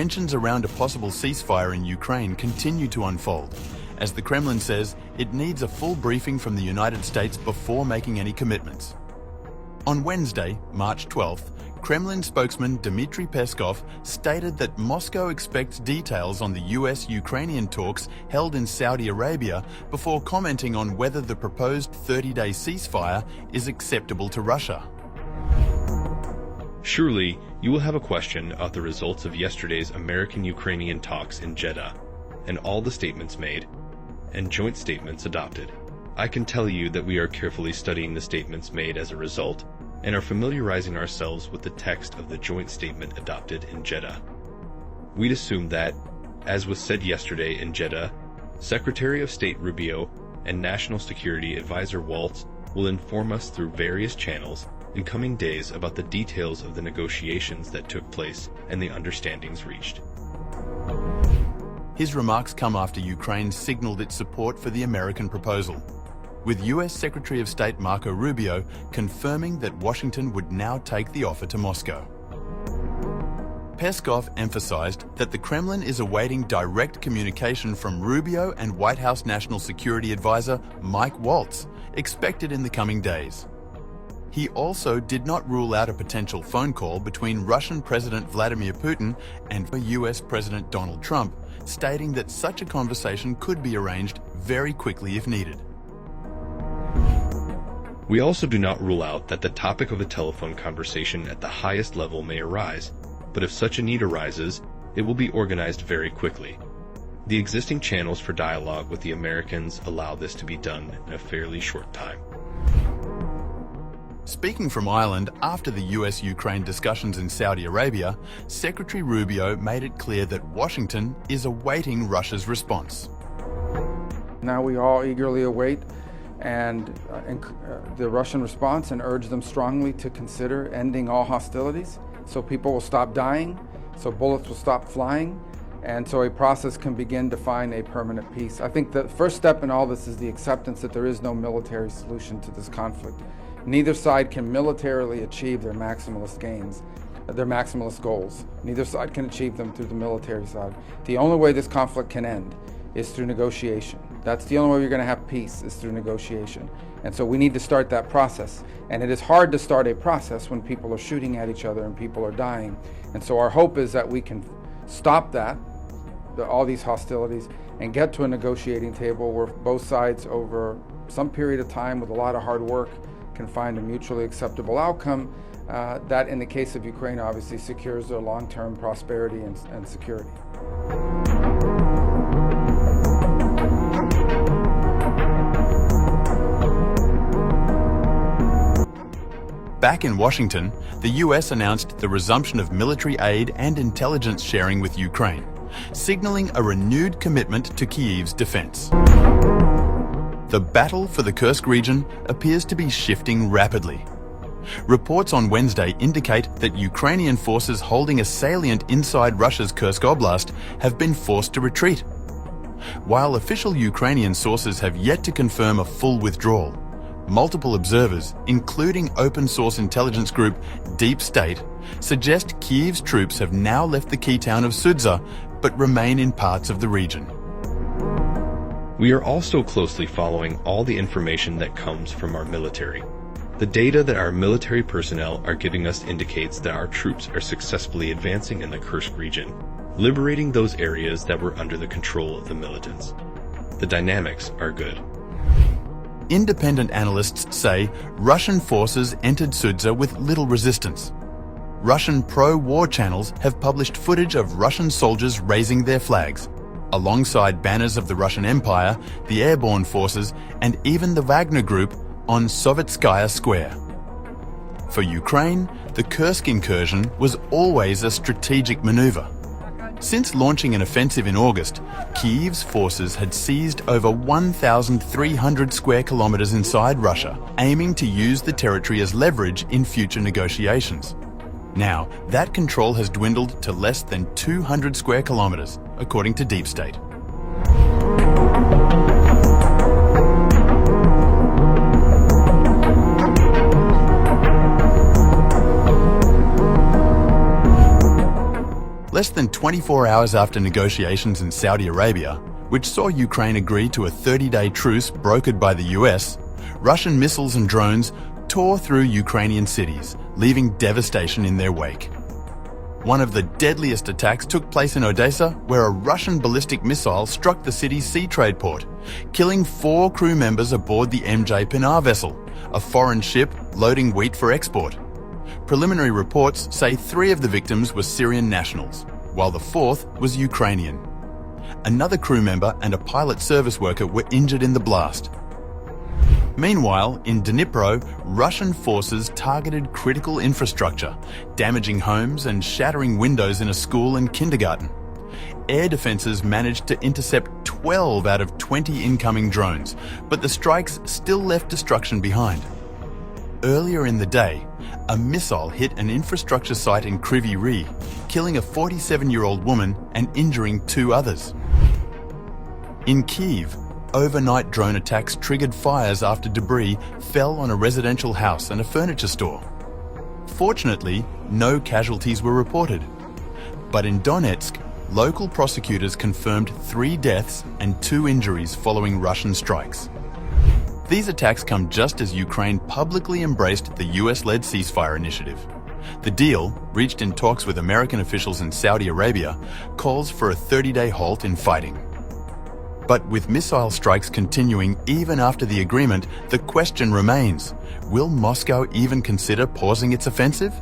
tensions around a possible ceasefire in Ukraine continue to unfold, as the Kremlin says it needs a full briefing from the United States before making any commitments. On Wednesday, March 12th, Kremlin spokesman Dmitry Peskov stated that Moscow expects details on the US-Ukrainian talks held in Saudi Arabia before commenting on whether the proposed 30-day ceasefire is acceptable to Russia. Surely, you will have a question about the results of yesterday's American-Ukrainian talks in Jeddah, and all the statements made, and joint statements adopted. I can tell you that we are carefully studying the statements made as a result, and are familiarizing ourselves with the text of the joint statement adopted in Jeddah. We'd assume that, as was said yesterday in Jeddah, Secretary of State Rubio and National Security Advisor Waltz will inform us through various channels in coming days about the details of the negotiations that took place and the understandings reached. His remarks come after Ukraine signaled its support for the American proposal, with US Secretary of State Marco Rubio confirming that Washington would now take the offer to Moscow. Peskov emphasized that the Kremlin is awaiting direct communication from Rubio and White House National Security Advisor Mike Waltz, expected in the coming days. He also did not rule out a potential phone call between Russian President Vladimir Putin and US President Donald Trump, stating that such a conversation could be arranged very quickly if needed. We also do not rule out that the topic of a telephone conversation at the highest level may arise, but if such a need arises, it will be organized very quickly. The existing channels for dialogue with the Americans allow this to be done in a fairly short time. Speaking from Ireland after the US-Ukraine discussions in Saudi Arabia, Secretary Rubio made it clear that Washington is awaiting Russia's response. Now we all eagerly await the Russian response and urge them strongly to consider ending all hostilities so people will stop dying, so bullets will stop flying, and so a process can begin to find a permanent peace. I think the first step in all this is the acceptance that there is no military solution to this conflict. Neither side can militarily achieve their maximalist gains, their maximalist goals. Neither side can achieve them through the military side. The only way this conflict can end is through negotiation. That's the only way you're going to have peace, is through negotiation. And so we need to start that process. And it is hard to start a process when people are shooting at each other and people are dying. And so our hope is that we can stop that, all these hostilities, and get to a negotiating table where both sides, over some period of time with a lot of hard work, can find a mutually acceptable outcome that, in the case of Ukraine, obviously secures their long-term prosperity and security. Back in Washington, the US announced the resumption of military aid and intelligence sharing with Ukraine, signaling a renewed commitment to Kyiv's defense. The battle for the Kursk region appears to be shifting rapidly. Reports on Wednesday indicate that Ukrainian forces holding a salient inside Russia's Kursk Oblast have been forced to retreat. While official Ukrainian sources have yet to confirm a full withdrawal, multiple observers, including open-source intelligence group Deep State, suggest Kyiv's troops have now left the key town of Sudza, but remain in parts of the region. We are also closely following all the information that comes from our military. The data that our military personnel are giving us indicates that our troops are successfully advancing in the Kursk region, liberating those areas that were under the control of the militants. The dynamics are good. Independent analysts say Russian forces entered Sudza with little resistance. Russian pro-war channels have published footage of Russian soldiers raising their flags, alongside banners of the Russian Empire, the airborne forces, and even the Wagner Group on Sovetskaya Square. For Ukraine, the Kursk incursion was always a strategic maneuver. Since launching an offensive in August, Kyiv's forces had seized over 1,300 square kilometers inside Russia, aiming to use the territory as leverage in future negotiations. Now, that control has dwindled to less than 200 square kilometers, according to Deep State. Less than 24 hours after negotiations in Saudi Arabia, which saw Ukraine agree to a 30-day truce brokered by the US, Russian missiles and drones tore through Ukrainian cities, leaving devastation in their wake. One of the deadliest attacks took place in Odessa, where a Russian ballistic missile struck the city's sea trade port, killing 4 crew members aboard the MJ Pinar vessel, a foreign ship loading wheat for export. Preliminary reports say 3 of the victims were Syrian nationals, while the 4th was Ukrainian. Another crew member and a pilot service worker were injured in the blast. Meanwhile, in Dnipro, Russian forces targeted critical infrastructure, damaging homes and shattering windows in a school and kindergarten. Air defences managed to intercept 12 out of 20 incoming drones, but the strikes still left destruction behind. Earlier in the day, a missile hit an infrastructure site in Kryvyi Rih, killing a 47-year-old woman and injuring 2 others. In Kyiv, overnight drone attacks triggered fires after debris fell on a residential house and a furniture store. Fortunately, no casualties were reported. But in Donetsk, local prosecutors confirmed 3 deaths and 2 injuries following Russian strikes. These attacks come just as Ukraine publicly embraced the US-led ceasefire initiative. The deal, reached in talks with American officials in Saudi Arabia, calls for a 30-day halt in fighting. But with missile strikes continuing even after the agreement, the question remains, will Moscow even consider pausing its offensive?